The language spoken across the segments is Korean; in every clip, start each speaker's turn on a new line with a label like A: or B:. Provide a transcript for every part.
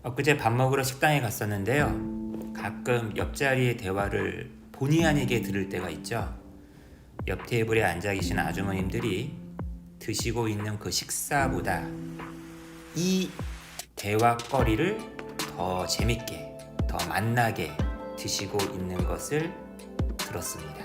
A: 엊그제 밥 먹으러 식당에 갔었는데요. 가끔 옆자리의 대화를 본의 아니게 들을 때가 있죠. 옆 테이블에 앉아 계신 아주머님들이 드시고 있는 그 식사보다 이 대화거리를 더 재밌게, 더 맛나게 드시고 있는 것을 들었습니다.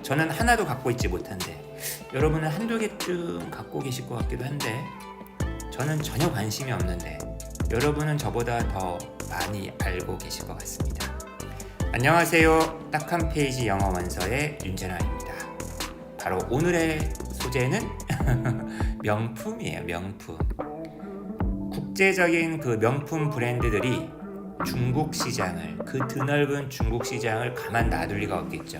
A: 저는 하나도 갖고 있지 못한데 여러분은 한두 개쯤 갖고 계실 것 같기도 한데 저는 전혀 관심이 없는데 여러분은 저보다 더 많이 알고 계실 것 같습니다. 안녕하세요. 딱 한 페이지 영어 원서의 윤재나입니다. 바로 오늘의 소재는 명품이에요. 명품. 국제적인 그 명품 브랜드들이 중국 시장을, 그 드넓은 중국 시장을 가만 놔둘 리가 없겠죠.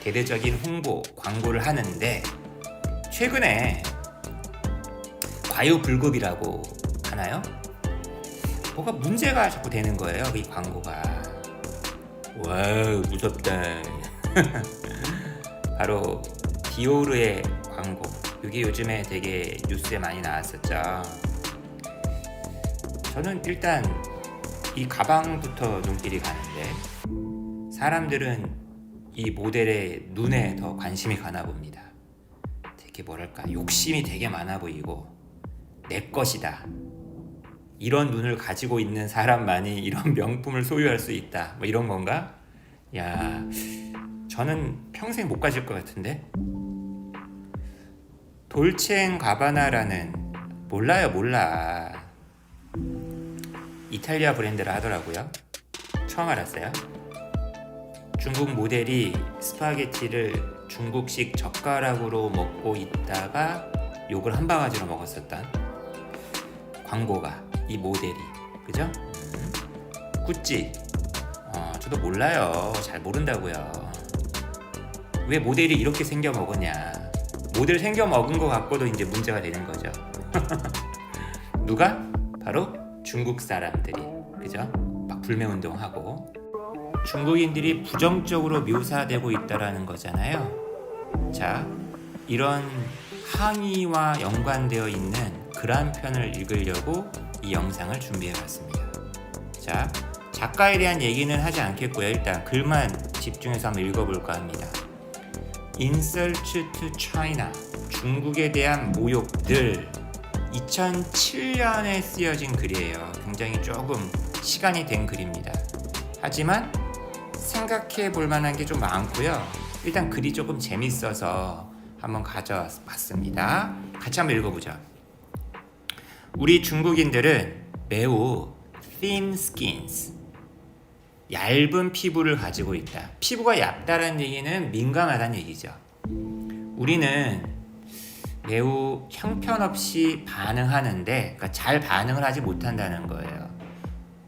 A: 대대적인 홍보, 광고를 하는데 최근에 과유불급이라고 하나요? 뭐가 문제가 자꾸 되는 거예요. 이 광고가. 와우, 무섭다. 바로 디오르의 광고. 이게 요즘에 되게 뉴스에 많이 나왔었죠. 저는 일단 이 가방부터 눈길이 가는데 사람들은 이 모델의 눈에 더 관심이 가나 봅니다. 되게 뭐랄까, 욕심이 되게 많아 보이고 내 것이다, 이런 눈을 가지고 있는 사람만이 이런 명품을 소유할 수 있다, 뭐 이런 건가? 야, 저는 평생 못 가질 것 같은데. 돌체앤가바나라는 몰라. 이탈리아 브랜드라 하더라고요. 처음 알았어요. 중국 모델이 스파게티를 중국식 젓가락으로 먹고 있다가 욕을 한 바가지로 먹었었던 광고가, 이 모델이, 그죠? 구찌. 저도 몰라요. 잘 모른다고요. 왜 모델이 이렇게 생겨 먹었냐. 모델 생겨 먹은 거 갖고도 이제 문제가 되는 거죠. 누가? 바로 중국 사람들이, 그죠? 막 불매운동하고 중국인들이 부정적으로 묘사되고 있다라는 거잖아요. 자, 이런 항의와 연관되어 있는 글 한 편을 읽으려고 이 영상을 준비해봤습니다. 자, 작가에 대한 얘기는 하지 않겠고요. 일단 글만 집중해서 한번 읽어볼까 합니다. Insult to China, 중국에 대한 모욕들. 2007년에 쓰여진 글이에요. 굉장히 조금 시간이 된 글입니다. 하지만 생각해 볼 만한 게 좀 많고요. 일단 글이 조금 재밌어서 한번 가져봤습니다. 같이 한번 읽어보죠. 우리 중국인들은 매우 thin skins, 얇은 피부를 가지고 있다. 피부가 얇다는 얘기는 민감하다는 얘기죠. 우리는 매우 형편없이 반응하는데, 그러니까 잘 반응을 하지 못한다는 거예요.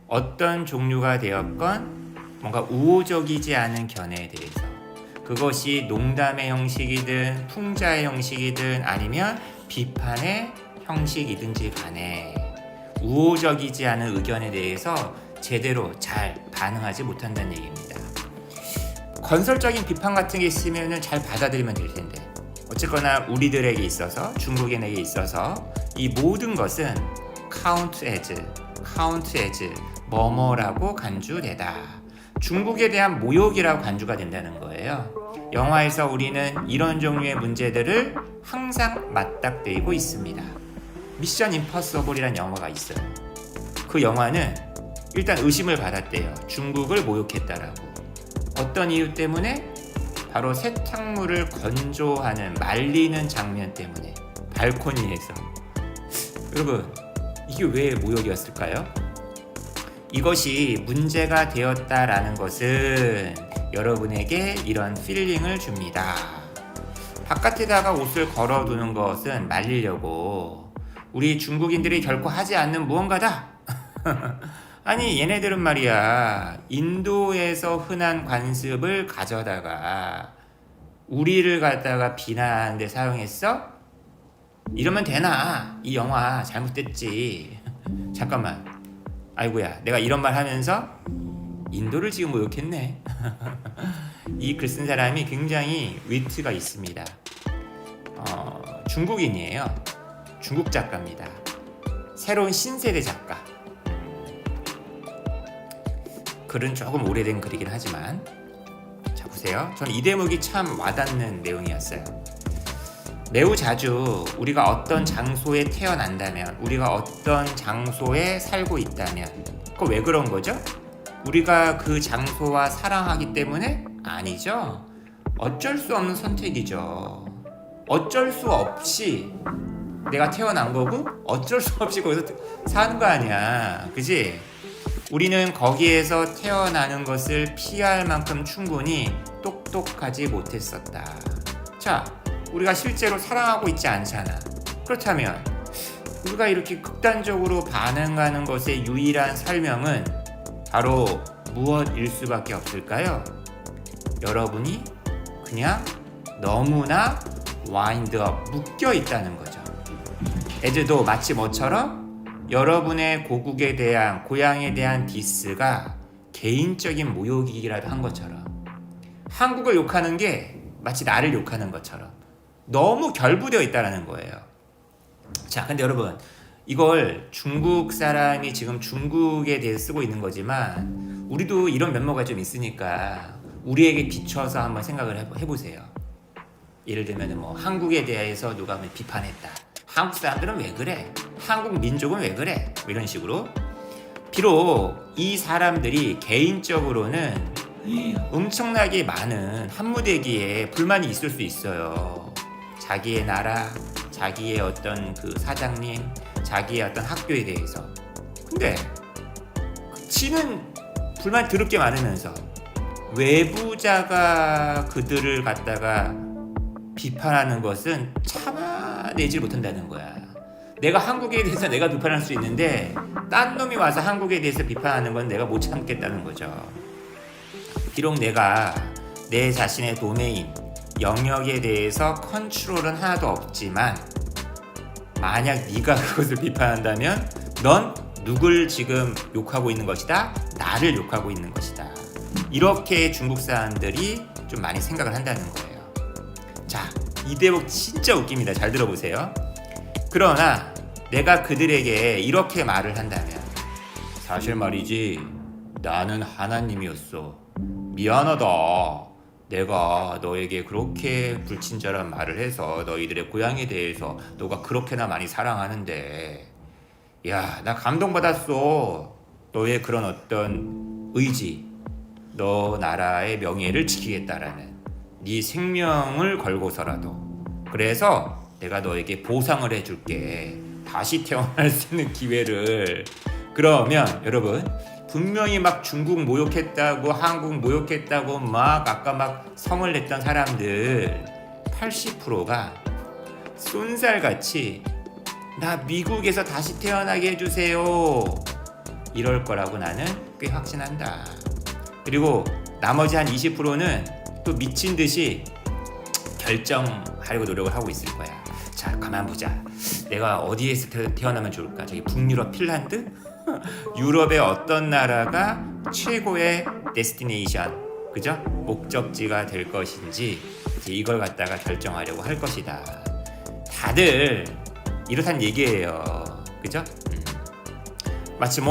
A: 어떤 종류가 되었건 뭔가 우호적이지 않은 견해에 대해서, 그것이 농담의 형식이든 풍자의 형식이든 아니면 비판의 형식이든지 간에 우호적이지 않은 의견에 대해서 제대로 잘 반응하지 못한다는 얘기입니다. 건설적인 비판 같은 게 있으면 잘 받아들이면 될 텐데, 어쨌거나 우리들에게 있어서, 중국인에게 있어서 이 모든 것은 count as 뭐뭐라고 간주되다. 중국에 대한 모욕이라고 간주가 된다는 거예요. 영화에서 우리는 이런 종류의 문제들을 항상 맞닥뜨리고 있습니다. 미션 임퍼서블이라는 영화가 있어요. 그 영화는 일단 의심을 받았대요. 중국을 모욕했다라고. 어떤 이유 때문에? 바로 세탁물을 건조하는, 말리는 장면 때문에, 발코니에서. 여러분, 이게 왜 모욕이었을까요? 이것이 문제가 되었다라는 것은 여러분에게 이런 필링을 줍니다. 바깥에다가 옷을 걸어두는 것은 말리려고, 우리 중국인들이 결코 하지 않는 무언가다. 아니, 얘네들은 말이야, 인도에서 흔한 관습을 가져다가 우리를 갖다가 비난하는데 사용했어? 이러면 되나? 이 영화 잘못됐지. 잠깐만, 아이고야, 내가 이런 말 하면서 인도를 지금 모욕했네. 이 글 쓴 사람이 굉장히 위트가 있습니다. 중국인이에요. 중국 작가입니다. 새로운 신세대 작가. 글은 조금 오래된 글이긴 하지만, 자 보세요. 저는 이 대목이 참 와닿는 내용이었어요. 매우 자주 우리가 어떤 장소에 태어난다면, 우리가 어떤 장소에 살고 있다면, 그거 왜 그런 거죠? 우리가 그 장소와 사랑하기 때문에? 아니죠. 어쩔 수 없는 선택이죠. 어쩔 수 없이 내가 태어난 거고 어쩔 수 없이 거기서 사는 거 아니야, 그지? 우리는 거기에서 태어나는 것을 피할 만큼 충분히 똑똑하지 못했었다. 자, 우리가 실제로 사랑하고 있지 않잖아. 그렇다면 우리가 이렇게 극단적으로 반응하는 것의 유일한 설명은 바로 무엇일 수밖에 없을까요? 여러분이 그냥 너무나 와인드업, 묶여 있다는 거죠. 애들도 마치 뭐처럼 여러분의 고국에 대한, 고향에 대한 디스가 개인적인 모욕이라도 한 것처럼, 한국을 욕하는 게 마치 나를 욕하는 것처럼 너무 결부되어 있다는 거예요. 자, 근데 여러분, 이걸 중국 사람이 지금 중국에 대해서 쓰고 있는 거지만 우리도 이런 면모가 좀 있으니까 우리에게 비춰서 한번 생각을 해보세요. 예를 들면 뭐 한국에 대해서 누가 비판했다. 한국 사람들은 왜 그래? 한국 민족은 왜 그래? 뭐 이런 식으로. 비록 이 사람들이 개인적으로는 엄청나게 많은 한무대기에 불만이 있을 수 있어요. 자기의 나라, 자기의 어떤 그 사장님, 자기의 어떤 학교에 대해서. 근데 지는 불만이 더럽게 많으면서 외부자가 그들을 갖다가 비판하는 것은 참아내지 못한다는 거야. 내가 한국에 대해서 내가 비판할 수 있는데 딴 놈이 와서 한국에 대해서 비판하는 건 내가 못 참겠다는 거죠. 비록 내가 내 자신의 도메인, 영역에 대해서 컨트롤은 하나도 없지만 만약 네가 그것을 비판한다면 넌 누굴 지금 욕하고 있는 것이다? 나를 욕하고 있는 것이다. 이렇게 중국 사람들이 좀 많이 생각을 한다는 거예요. 자, 이 대목 진짜 웃깁니다. 잘 들어보세요. 그러나 내가 그들에게 이렇게 말을 한다면, 사실 말이지, 나는 하나님이었어. 미안하다. 내가 너에게 그렇게 불친절한 말을 해서 너희들의 고향에 대해서 너가 그렇게나 많이 사랑하는데, 야, 나 감동받았어. 너의 그런 어떤 의지, 너 나라의 명예를 지키겠다라는 네 생명을 걸고서라도. 그래서 내가 너에게 보상을 해줄게. 다시 태어날 수 있는 기회를. 그러면 여러분, 분명히 막 중국 모욕했다고, 한국 모욕했다고 막 아까 막 성을 냈던 사람들 80%가 쏜살같이 나 미국에서 다시 태어나게 해주세요 이럴 거라고 나는 꽤 확신한다. 그리고 나머지 한 20%는 또 미친 듯이 결정하려고 노력을 하고 있을 거야. 자, 가만 보자. 내가 어디에서 태어나면 좋을까? 저기 북유럽 핀란드? 유럽의 어떤 나라가 최고의 데스티네이션, 그죠? 목적지가 될 것인지 이제 이걸 갖다가 결정하려고 할 것이다. 다들 이렇단 얘기예요, 그죠? 마치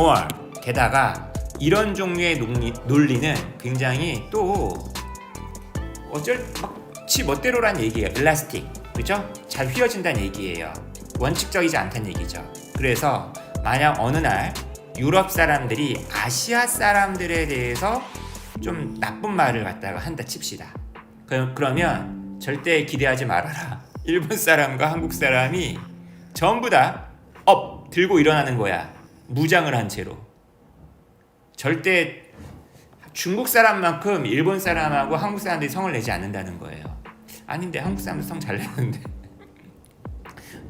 A: 게다가 이런 종류의 논리는 굉장히 또 지 멋대로란 얘기예요. 엘라스틱, 그죠? 잘 휘어진다는 얘기예요. 원칙적이지 않다는 얘기죠. 그래서 만약 어느 날 유럽 사람들이 아시아 사람들에 대해서 좀 나쁜 말을 갖다가 한다 칩시다. 그러면 절대 기대하지 말아라. 일본 사람과 한국 사람이 전부 다 들고 일어나는 거야. 무장을 한 채로. 절대 중국 사람만큼 일본 사람하고 한국 사람들이 성을 내지 않는다는 거예요. 아닌데, 한국 사람도 성 잘 내는데.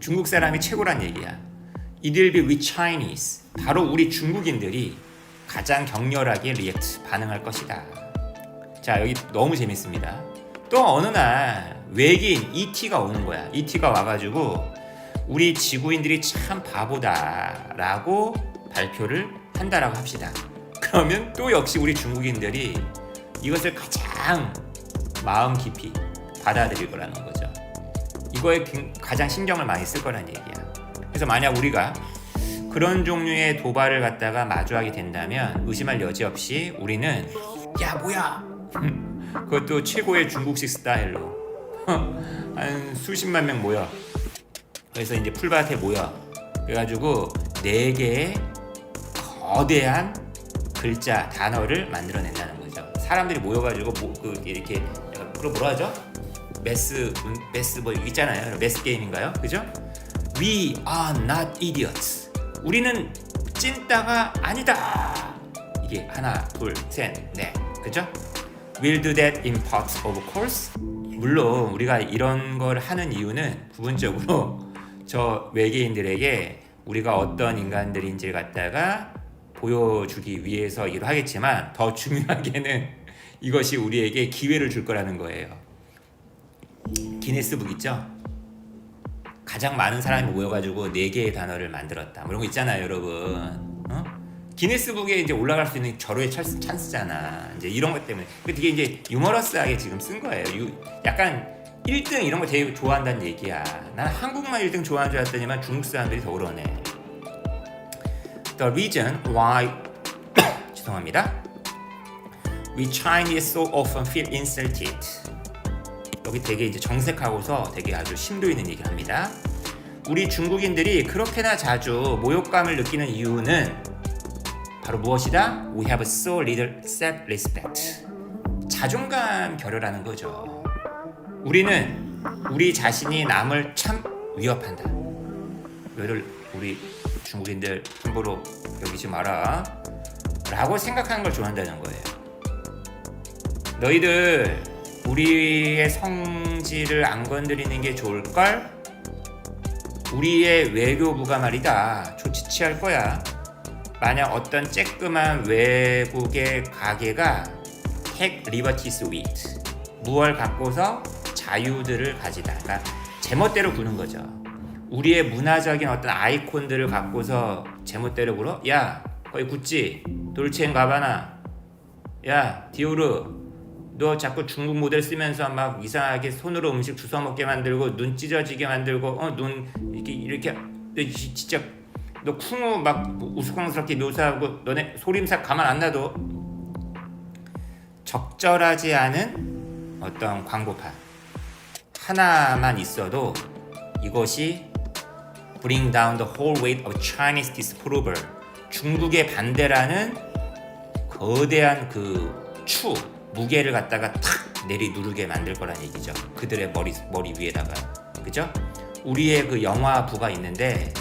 A: 중국 사람이 최고란 얘기야. It will be we Chinese. 바로 우리 중국인들이 가장 격렬하게 반응할 것이다. 자, 여기 너무 재밌습니다. 또 어느 날 외계인 ET가 오는 거야. ET가 와가지고 우리 지구인들이 참 바보다라고 발표를 한다라고 합시다. 그러면 또 역시 우리 중국인들이 이것을 가장 마음 깊이 받아들일 거라는 거죠. 이거에 가장 신경을 많이 쓸 거라는 얘기야. 그래서 만약 우리가 그런 종류의 도발을 갖다가 마주하게 된다면 의심할 여지 없이 우리는 야 뭐야 그것도 최고의 중국식 스타일로 한 수십만 명 모여. 그래서 이제 풀밭에 모여. 그래가지고 4개의 거대한 글자 단어를 만들어낸다는 거죠. 사람들이 모여가지고 이렇게 그걸 뭐라 하죠? 메스 뭐 있잖아요. 메스 게임인가요? 그죠? We are not idiots. 우리는 찐따가 아니다. 이게 하나, 둘, 셋, 넷. 그죠? We'll do that in parts of course. 물론 우리가 이런 걸 하는 이유는 부분적으로 저 외계인들에게 우리가 어떤 인간들인지를 갖다가 보여주기 위해서이기도 하겠지만 더 중요하게는 이것이 우리에게 기회를 줄 거라는 거예요. 기네스북 있죠? 가장 많은 사람이 모여가지고 4개의 단어를 만들었다. 뭐 이런 거 있잖아요, 여러분. 기네스북에 이제 올라갈 수 있는 절호의 찬스잖아. 이제 이런 것 때문에. 되게 이제 유머러스하게 지금 쓴 거예요. 약간 1등 이런 거 되게 좋아한다는 얘기야. 난 한국만 1등 좋아하는 줄 알았더니만 중국 사람들이 더 그러네. The reason why 죄송합니다. We Chinese so often feel insulted. 여기 되게 이제 정색하고서 되게 아주 심도 있는 얘기를 합니다. 우리 중국인들이 그렇게나 자주 모욕감을 느끼는 이유는 바로 무엇이다? We have so little self-respect. 자존감 결여라는 거죠. 우리는 우리 자신이 남을 참 위협한다. 너희들 우리 중국인들 함부로 여기지 마라 라고 생각하는 걸 좋아한다는 거예요. 너희들 우리의 성질을 안 건드리는 게 좋을걸? 우리의 외교부가 말이다 좋지 취할 거야. 만약 어떤 쬐끄만 외국의 가게가 take liberties with 무얼 갖고서 자유들을 가지다. 그러니까 제멋대로 구는 거죠. 우리의 문화적인 어떤 아이콘들을 갖고서 제멋대로 굴어? 야 거기 구찌, 돌체앤가바나, 야 디오르 너 자꾸 중국 모델 쓰면서 막 이상하게 손으로 음식 주워 먹게 만들고 눈 찢어지게 만들고 눈 이렇게 진짜 너 쿵우 막 우스꽝스럽게 묘사하고 너네 소림사 가만 안 놔둬. 적절하지 않은 어떤 광고판 하나만 있어도 이것이 bring down the whole weight of Chinese disapproval. 중국의 반대라는 거대한 그 무게를 갖다가 탁 내리 누르게 만들 거란 얘기죠. 그들의 머리 위에다가. 그죠? 우리의 그 영화부가 있는데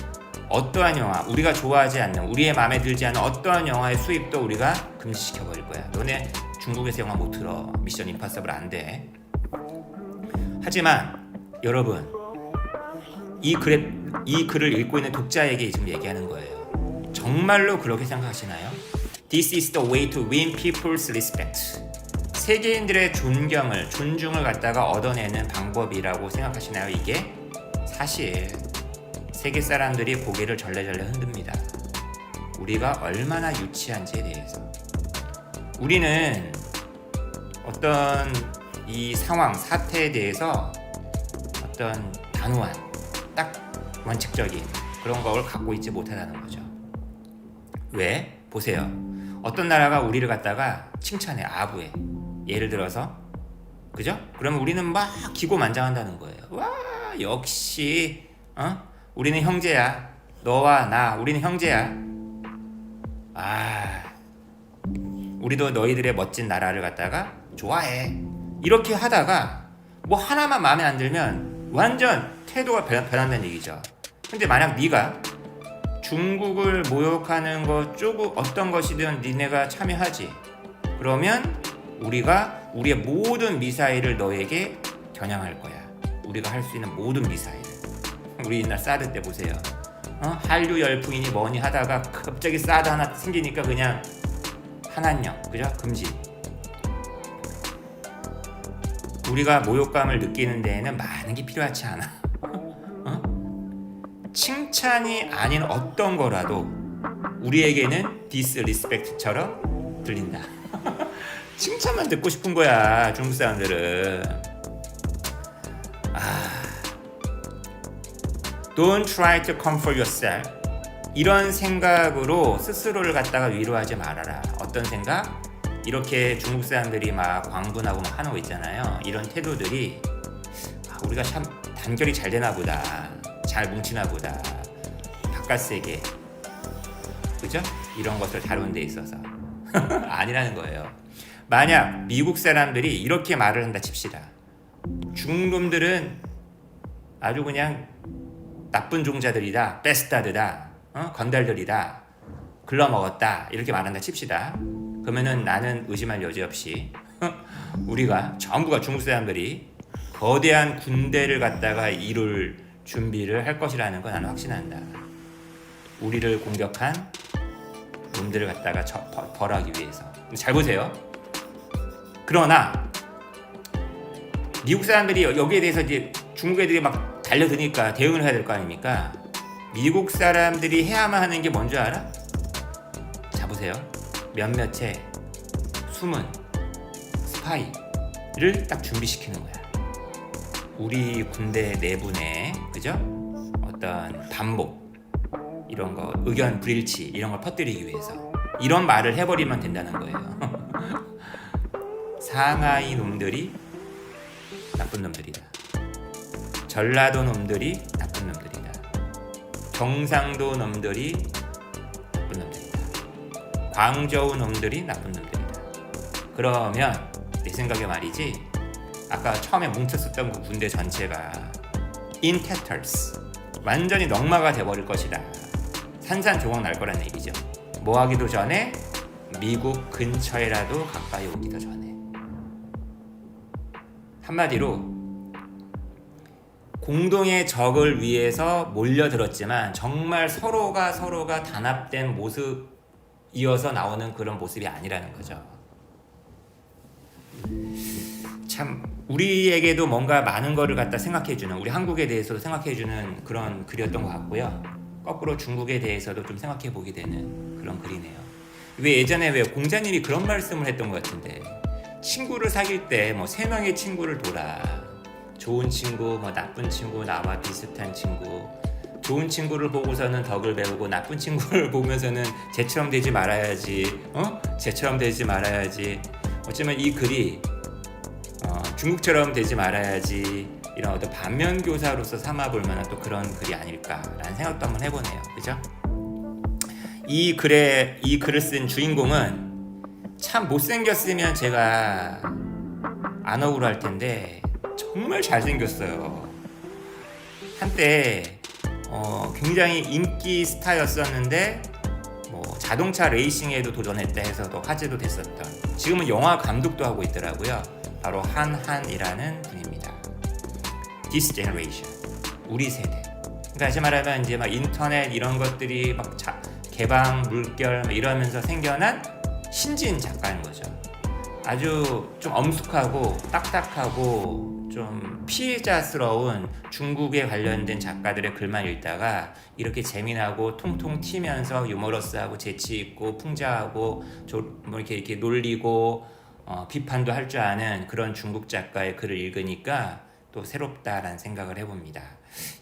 A: 어떠한 영화, 우리가 좋아하지 않는, 우리의 마음에 들지 않는 어떠한 영화의 수입도 우리가 금지시켜버릴 거야. 너네 중국에서 영화 못 틀어. 미션 임파서블 안 돼. 하지만 여러분 이 글을 읽고 있는 독자에게 지금 얘기하는 거예요. 정말로 그렇게 생각하시나요? This is the way to win people's respect. 세계인들의 존중을 갖다가 얻어내는 방법이라고 생각하시나요? 이게 사실 세계 사람들이 고개를 절레절레 흔듭니다. 우리가 얼마나 유치한지에 대해서. 우리는 어떤 이 상황, 사태에 대해서 어떤 단호한, 딱 원칙적인 그런 걸 갖고 있지 못하다는 거죠. 왜? 보세요. 어떤 나라가 우리를 갖다가 칭찬해, 아부해. 예를 들어서, 그죠? 그러면 우리는 막 기고만장한다는 거예요. 와, 역시, 우리는 형제야. 너와 나, 우리는 형제야. 우리도 너희들의 멋진 나라를 갖다가 좋아해. 이렇게 하다가 뭐 하나만 마음에 안 들면 완전 태도가 변한다는 얘기죠. 근데 만약 네가 중국을 모욕하는 것 어떤 것이든 니네가 참여하지. 그러면 우리가 우리의 모든 미사일을 너에게 겨냥할 거야. 우리가 할 수 있는 모든 미사일. 우리 옛날 사드 때 보세요. 한류 열풍이니 뭐니 하다가 갑자기 사드 하나 생기니까 그냥 한한령, 그죠? 금지. 우리가 모욕감을 느끼는 데에는 많은 게 필요하지 않아. 칭찬이 아닌 어떤 거라도 우리에게는 디스리스펙트처럼 들린다. 칭찬만 듣고 싶은 거야, 중국 사람들은. Don't try to comfort yourself 이런 생각으로 스스로를 갖다가 위로하지 말아라. 어떤 생각? 이렇게 중국 사람들이 막 광분하고 막 하는 거 있잖아요. 이런 태도들이 우리가 참 단결이 잘 되나 보다, 잘 뭉치나 보다, 바깥 세계, 그죠? 이런 것을 다루는 데 있어서 아니라는 거예요. 만약 미국 사람들이 이렇게 말을 한다 칩시다. 중국 놈들은 아주 그냥 나쁜 종자들이다, 베스타드다, 건달들이다, 글러먹었다, 이렇게 말한다 칩시다. 그러면은 나는 의심할 여지 없이 우리가 전부가 중국 사람들이 거대한 군대를 갖다가 이룰 준비를 할 것이라는 건 나는 확신한다. 우리를 공격한 놈들을 갖다가 벌하기 위해서. 잘 보세요. 그러나 미국 사람들이 여기에 대해서 이제 중국 애들이 막 달려드니까 대응을 해야 될 거 아닙니까? 미국 사람들이 해야만 하는 게 뭔지 알아? 자 보세요. 몇몇의 숨은 스파이를 딱 준비시키는 거야. 우리 군대 내부에, 그죠? 어떤 반복, 이런 거, 의견 불일치 이런 걸 퍼뜨리기 위해서 이런 말을 해버리면 된다는 거예요. 상하이 놈들이 나쁜 놈들이다. 전라도 놈들이 나쁜 놈들이다. 경상도 놈들이 나쁜 놈들이다. 광저우 놈들이 나쁜 놈들이다. 그러면 내 생각에 말이지, 아까 처음에 뭉쳤었던 그 군대 전체가 in tatters, 완전히 넉마가 돼버릴 것이다. 산산조각 날 거란 얘기죠. 뭐 하기도 전에 미국 근처에라도 가까이 오기도 전에. 한마디로 공동의 적을 위해서 몰려들었지만 정말 서로가 단합된 모습이어서 나오는 그런 모습이 아니라는 거죠. 참 우리에게도 뭔가 많은 거를 갖다 생각해주는, 우리 한국에 대해서도 생각해주는 그런 글이었던 것 같고요. 거꾸로 중국에 대해서도 좀 생각해보게 되는 그런 글이네요. 왜 예전에 공자님이 그런 말씀을 했던 것 같은데, 친구를 사귈 때 뭐 3명의 친구를 둬라. 좋은 친구, 뭐 나쁜 친구, 나와 비슷한 친구. 좋은 친구를 보고서는 덕을 배우고 나쁜 친구를 보면서는 쟤처럼 되지 말아야지. 쟤처럼 되지 말아야지. 어쩌면 이 글이 중국처럼 되지 말아야지, 이런 어떤 반면교사로서 삼아볼 만한 또 그런 글이 아닐까라는 생각도 한번 해보네요. 그죠? 이 글을 쓴 주인공은 참 못생겼으면 제가 안 억울할 텐데 정말 잘생겼어요. 한때 굉장히 인기 스타였었는데 뭐 자동차 레이싱에도 도전했다 해서도 화제도 됐었던, 지금은 영화 감독도 하고 있더라고요. 바로 한한이라는 분입니다. This generation, 우리 세대. 그러니까 다시 말하면 이제 막 인터넷 이런 것들이 막 개방 물결 막 이러면서 생겨난 신진 작가인 거죠. 아주 좀 엄숙하고 딱딱하고 좀 피해자스러운 중국에 관련된 작가들의 글만 읽다가 이렇게 재미나고 통통 튀면서 유머러스하고 재치있고 풍자하고 뭐 이렇게 놀리고 비판도 할 줄 아는 그런 중국 작가의 글을 읽으니까 또 새롭다라는 생각을 해봅니다.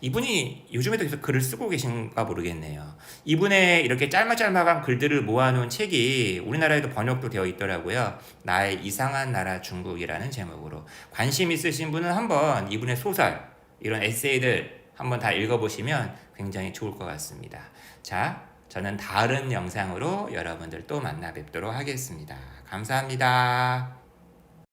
A: 이분이 요즘에도 계속 글을 쓰고 계신가 모르겠네요. 이분의 이렇게 짤막짤막한 글들을 모아놓은 책이 우리나라에도 번역도 되어 있더라고요. 나의 이상한 나라 중국이라는 제목으로. 관심 있으신 분은 한번 이분의 소설, 이런 에세이들 한번 다 읽어보시면 굉장히 좋을 것 같습니다. 자, 저는 다른 영상으로 여러분들 또 만나 뵙도록 하겠습니다. 감사합니다.